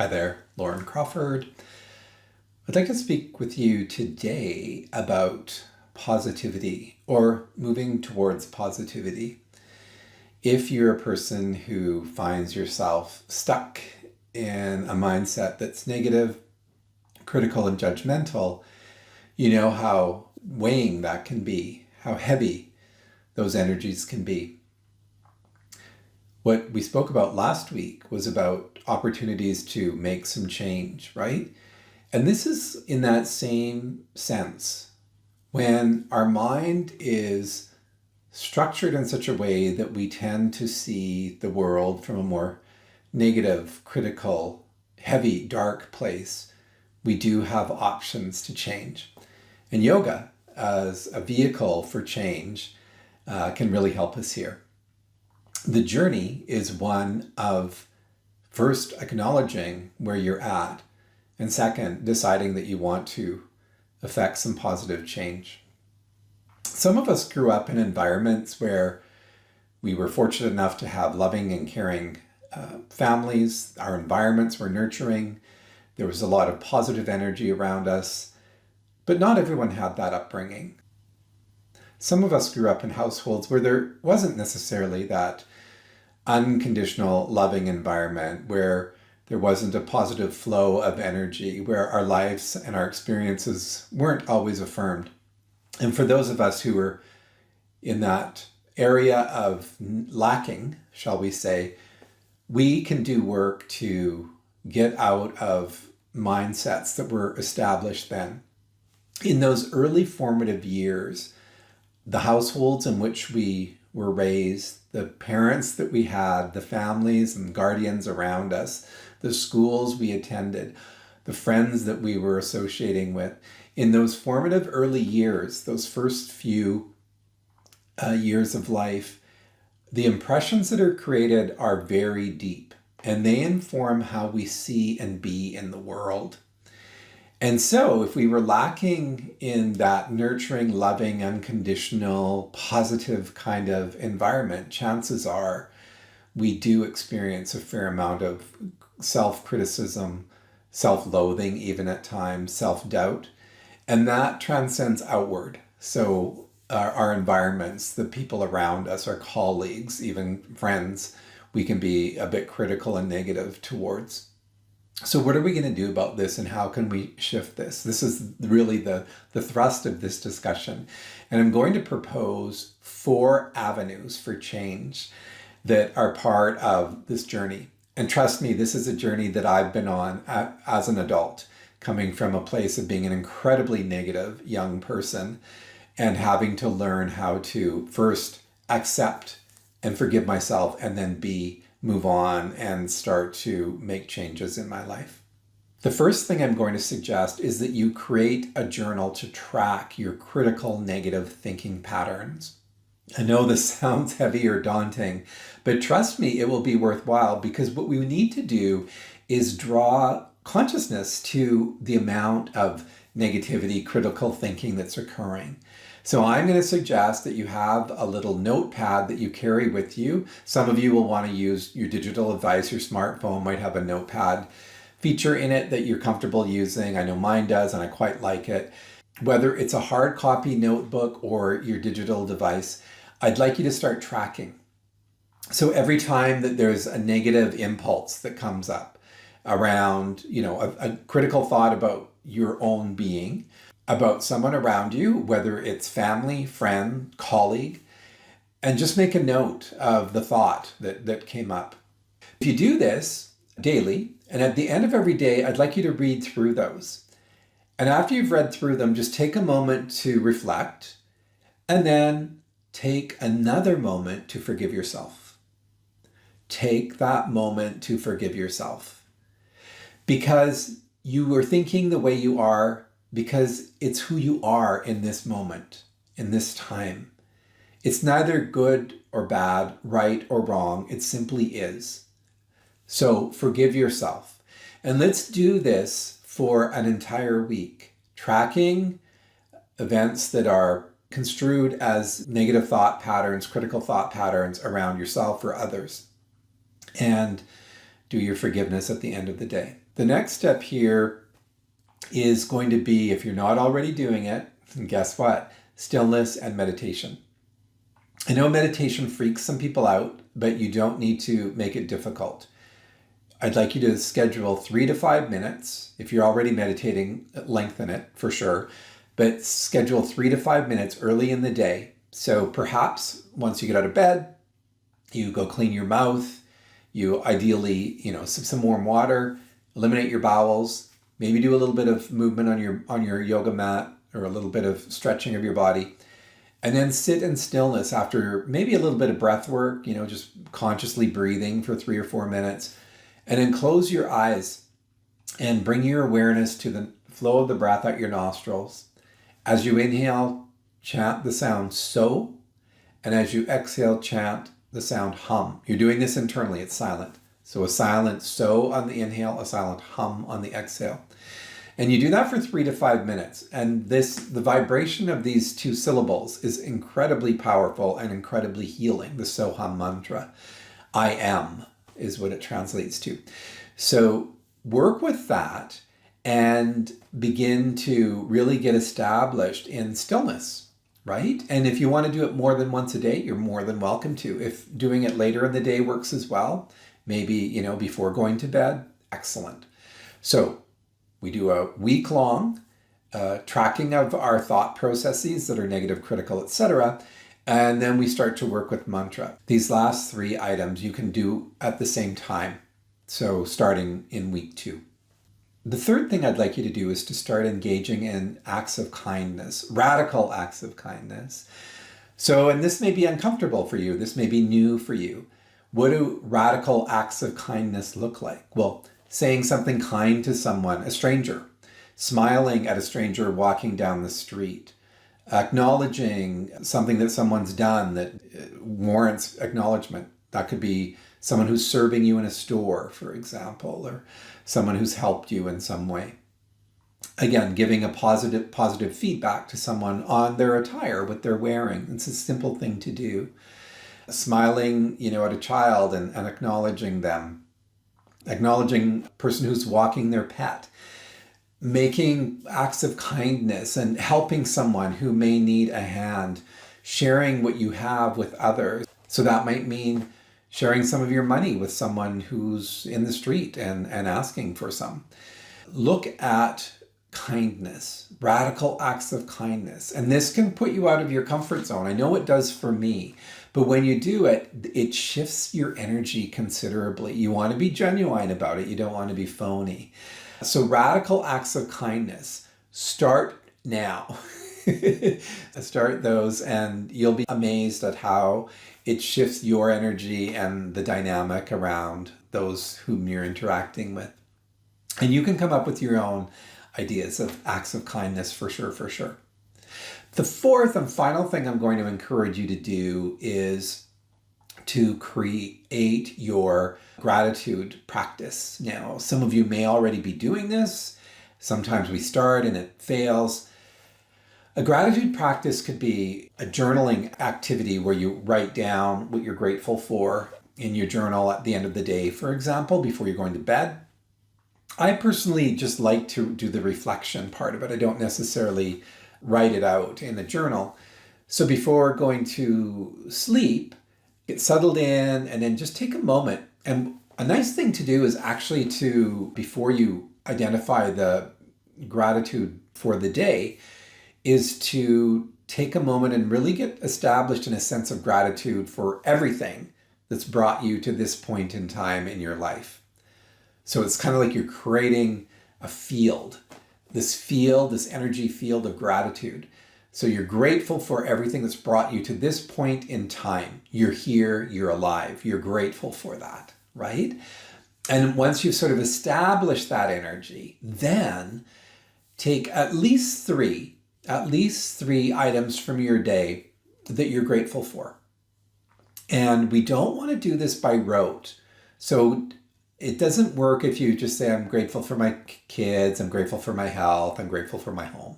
Hi there, Loren Crawford. I'd like to speak with you today about positivity or moving towards positivity. If you're a person who finds yourself stuck in a mindset that's negative, critical, and judgmental, you know how weighing that can be, how heavy those energies can be. What we spoke about last week was about opportunities to make some change, right? And this is in that same sense. When our mind is structured in such a way that we tend to see the world from a more negative, critical, heavy, dark place, we do have options to change. And yoga, as a vehicle for change, can really help us here. The journey is one of first acknowledging where you're at, and second, deciding that you want to affect some positive change. Some of us grew up in environments where we were fortunate enough to have loving and caring families. Our environments were nurturing. There was a lot of positive energy around us, but not everyone had that upbringing. Some of us grew up in households where there wasn't necessarily that unconditional, loving environment, where there wasn't a positive flow of energy, where our lives and our experiences weren't always affirmed. And for those of us who were in that area of lacking, shall we say, we can do work to get out of mindsets that were established then. In those early formative years, the households in which we were raised, the parents that we had, the families and guardians around us, the schools we attended, the friends that we were associating with, in those formative early years, those first few years of life, the impressions that are created are very deep, and they inform how we see and be in the world. And so if we were lacking in that nurturing, loving, unconditional, positive kind of environment, chances are we do experience a fair amount of self-criticism, self-loathing, even at times, self-doubt. And that transcends outward. So our environments, the people around us, our colleagues, even friends, we can be a bit critical and negative towards. So what are we going to do about this, and how can we shift this? This is really the thrust of this discussion. And I'm going to propose 4 avenues for change that are part of this journey. And trust me, this is a journey that I've been on as an adult, coming from a place of being an incredibly negative young person and having to learn how to first accept and forgive myself, and then move on and start to make changes in my life. The first thing I'm going to suggest is that you create a journal to track your critical negative thinking patterns. I know this sounds heavy or daunting, but trust me, it will be worthwhile, because what we need to do is draw consciousness to the amount of negativity, critical thinking that's occurring. So I'm going to suggest that you have a little notepad that you carry with you. Some of you will want to use your digital device. Your smartphone might have a notepad feature in it that you're comfortable using. I know mine does, and I quite like it. Whether it's a hard copy notebook or your digital device, I'd like you to start tracking. So every time that there's a negative impulse that comes up around, a critical thought about your own being, about someone around you, whether it's family, friend, colleague, and just make a note of the thought that came up. If you do this daily, and at the end of every day, I'd like you to read through those. And after you've read through them, just take a moment to reflect, and then take another moment to forgive yourself. Take that moment to forgive yourself. Because you were thinking the way you are, because it's who you are in this moment, in this time. It's neither good or bad, right or wrong. It simply is. So forgive yourself. And let's do this for an entire week, tracking events that are construed as negative thought patterns, critical thought patterns around yourself or others. And do your forgiveness at the end of the day. The next step here is going to be, if you're not already doing it, and guess what? Stillness and meditation. I know meditation freaks some people out, but you don't need to make it difficult. I'd like you to schedule 3 to 5 minutes. If you're already meditating, lengthen it for sure, but schedule 3 to 5 minutes early in the day. So perhaps once you get out of bed, you go clean your mouth, you ideally, sip some warm water, eliminate your bowels, maybe do a little bit of movement on your yoga mat or a little bit of stretching of your body. And then sit in stillness after maybe a little bit of breath work, just consciously breathing for 3 or 4 minutes. And then close your eyes and bring your awareness to the flow of the breath out your nostrils. As you inhale, chant the sound so, and as you exhale, chant the sound hum. You're doing this internally, it's silent. So a silent so on the inhale, a silent hum on the exhale. And you do that for 3 to 5 minutes. And the vibration of these 2 syllables is incredibly powerful and incredibly healing, the so hum mantra. I am is what it translates to. So work with that and begin to really get established in stillness, right? And if you want to do it more than once a day, you're more than welcome to. If doing it later in the day works as well, maybe, before going to bed, excellent. So we do a week-long tracking of our thought processes that are negative, critical, etc., and then we start to work with mantra. These last 3 items you can do at the same time. So starting in week 2. The third thing I'd like you to do is to start engaging in acts of kindness, radical acts of kindness. So, and this may be uncomfortable for you. This may be new for you. What do radical acts of kindness look like? Well, saying something kind to someone, a stranger, smiling at a stranger walking down the street, acknowledging something that someone's done that warrants acknowledgement. That could be someone who's serving you in a store, for example, or someone who's helped you in some way. Again, giving a positive feedback to someone on their attire, what they're wearing. It's a simple thing to do. Smiling, at a child and acknowledging them. Acknowledging a person who's walking their pet. Making acts of kindness and helping someone who may need a hand, sharing what you have with others. So that might mean sharing some of your money with someone who's in the street and asking for some. Look at kindness, radical acts of kindness. And this can put you out of your comfort zone. I know it does for me. But when you do it, it shifts your energy considerably. You want to be genuine about it. You don't want to be phony. So radical acts of kindness, start now. Start those and you'll be amazed at how it shifts your energy and the dynamic around those whom you're interacting with. And you can come up with your own ideas of acts of kindness for sure. The fourth and final thing I'm going to encourage you to do is to create your gratitude practice. Now, some of you may already be doing this. Sometimes we start and it fails. A gratitude practice could be a journaling activity where you write down what you're grateful for in your journal at the end of the day, for example, before you're going to bed. I personally just like to do the reflection part of it. I don't necessarily write it out in a journal. So before going to sleep, get settled in and then just take a moment. And a nice thing to do is actually before you identify the gratitude for the day, is to take a moment and really get established in a sense of gratitude for everything that's brought you to this point in time in your life. So it's kind of like you're creating a field, this energy field of gratitude. So you're grateful for everything that's brought you to this point in time. You're here, you're alive, you're grateful for that, right? And once you've sort of established that energy, then take at least three items from your day that you're grateful for. And we don't want to do this by rote. So it doesn't work if you just say, I'm grateful for my kids, I'm grateful for my health, I'm grateful for my home.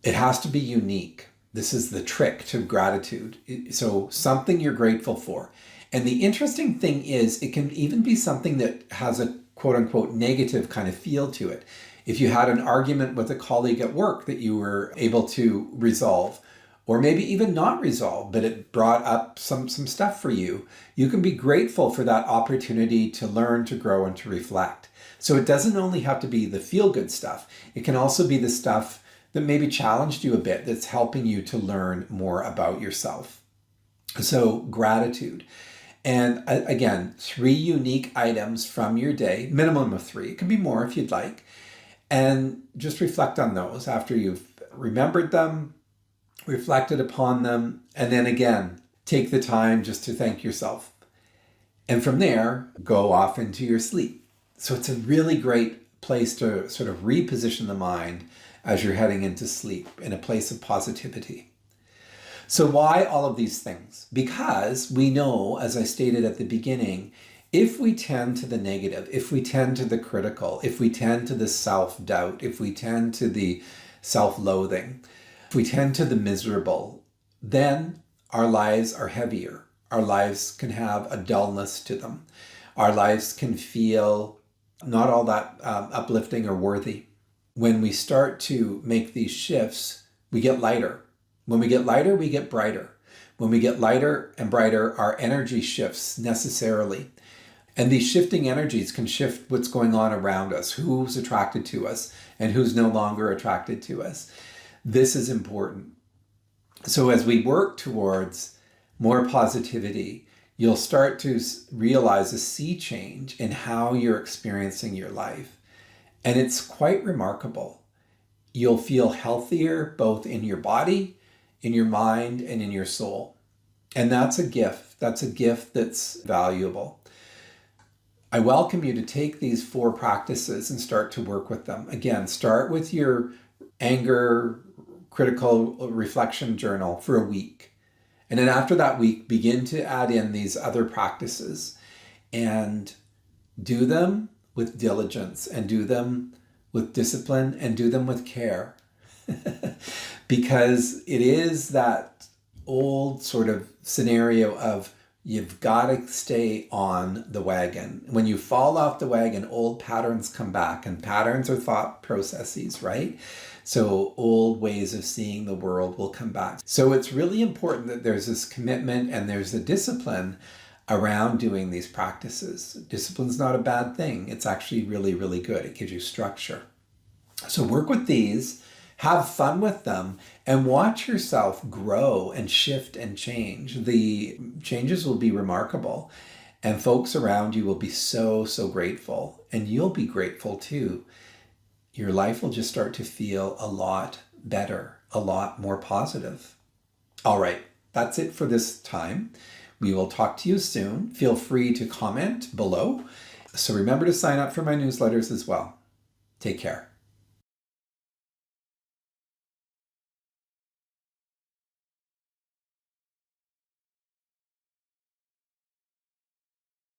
It has to be unique. This is the trick to gratitude. So something you're grateful for. And the interesting thing is, it can even be something that has a quote unquote negative kind of feel to it. If you had an argument with a colleague at work that you were able to resolve, or maybe even not resolve, but it brought up some stuff for you, you can be grateful for that opportunity to learn, to grow, and to reflect. So it doesn't only have to be the feel-good stuff. It can also be the stuff that maybe challenged you a bit, that's helping you to learn more about yourself. So gratitude. And again, 3 unique items from your day, minimum of 3. It can be more if you'd like. And just reflect on those after you've remembered them, reflected upon them, and then again, take the time just to thank yourself. And from there, go off into your sleep. So it's a really great place to sort of reposition the mind as you're heading into sleep, in a place of positivity. So why all of these things? Because we know, as I stated at the beginning, if we tend to the negative, if we tend to the critical, if we tend to the self-doubt, if we tend to the self-loathing, if we tend to the miserable, then our lives are heavier. Our lives can have a dullness to them. Our lives can feel not all that uplifting or worthy. When we start to make these shifts, we get lighter. When we get lighter, we get brighter. When we get lighter and brighter, our energy shifts necessarily. And these shifting energies can shift what's going on around us, who's attracted to us and who's no longer attracted to us. This is important. So as we work towards more positivity, you'll start to realize a sea change in how you're experiencing your life. And it's quite remarkable. You'll feel healthier both in your body, in your mind, and in your soul. And that's a gift. That's a gift that's valuable. I welcome you to take these 4 practices and start to work with them. Again, start with your anger, critical reflection journal for a week. And then after that week, begin to add in these other practices and do them with diligence, and do them with discipline, and do them with care. Because it is that old sort of scenario of, you've got to stay on the wagon. When you fall off the wagon, old patterns come back, and patterns are thought processes, right? So old ways of seeing the world will come back. So it's really important that there's this commitment and there's a discipline around doing these practices. Discipline's not a bad thing. It's actually really, really good. It gives you structure. So work with these, have fun with them, and watch yourself grow and shift and change. The changes will be remarkable, and folks around you will be so, so grateful, and you'll be grateful too. Your life will just start to feel a lot better, a lot more positive. All right, that's it for this time. We will talk to you soon. Feel free to comment below. So remember to sign up for my newsletters as well. Take care.